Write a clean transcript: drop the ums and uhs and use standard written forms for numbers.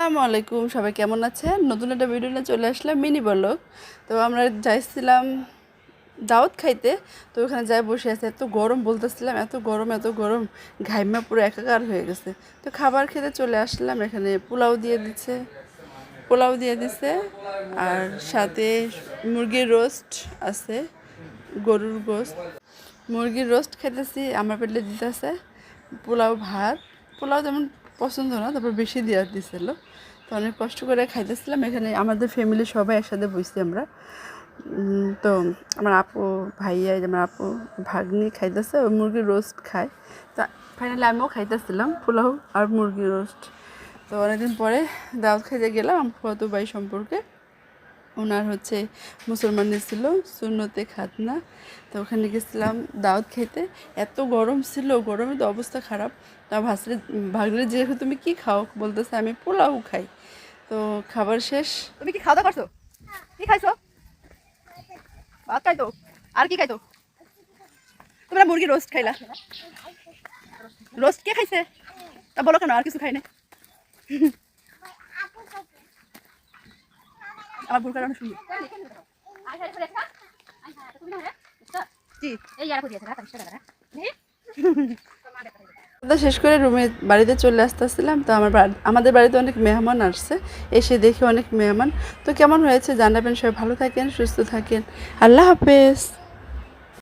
আসসালামু আলাইকুম, সবাই কেমন আছেন? নতুন একটা ভিডিও নিয়ে চলে আসলাম, মিনি ব্লগ। তো আমরা যাইছিলাম দাওয়াত খাইতে। তো ওখানে যাই বসে আছে, এত গরম বলতেছিলাম, এত গরম ঘাইমা পুরো একাকার হয়ে গেছে। তো খাবার খেতে চলে আসলাম, এখানে পোলাও দিয়ে দিছে আর সাথে মুরগির রোস্ট আছে, গরুর গোস্ত। মুরগির রোস্ট খাইতেছি, আমার পেটে দিতেছে পোলাও ভাত। পোলাও তেমন পছন্দ না, তারপর বেশি দেওয়া দিছিল। তো অনেক কষ্ট করে খাইতেছিলাম। এখানে আমাদের ফ্যামিলি সবাই একসাথে বসছি আমরা। তো আমার আপু, ভাইয়া, এই যে আমার আপু ভাগ্নি খাইতেছে, ওই মুরগির রোস্ট খায়। তা ফাইনালি আমিও খাইতেছিলাম পোলাও আর মুরগির রোস্ট। তো অনেকদিন পরে দাওয়াত খাইতে গেলাম আমার ফুফাতো ভাই সম্পর্কে। ওনার মুসলমান ছিল, সুন্নতে খাতনা। তো ওখানে গেছিলাম দাওয়াত খেতে। এত গরম ছিল, গরমে তো অবস্থা খারাপ। তা ভাগলে যেহেতু তুমি কি খাও, বলতেছে আমি পোলাও খাই। তো খাবার শেষ। তুমি কি খাওয়া দাওয়া করছো? কি খাইছো? ভাত খাইতো? আর কি খাইতো? তোমরা মুরগি রোস্ট খাইলা? রোস্ট কে খাইছে? তা বলো কেন আর কিছু খাই না? আমার ভুল কারণে শুনি। শেষ করে বাড়িতে চলে আসতেছিলাম। তো আমাদের বাড়িতে অনেক মেহমান আসছে, এসে দেখি অনেক মেহমান। তো কেমন হয়েছে জানাবেন। সবাই ভালো থাকেন, সুস্থ থাকেন। আল্লাহ হাফেজ।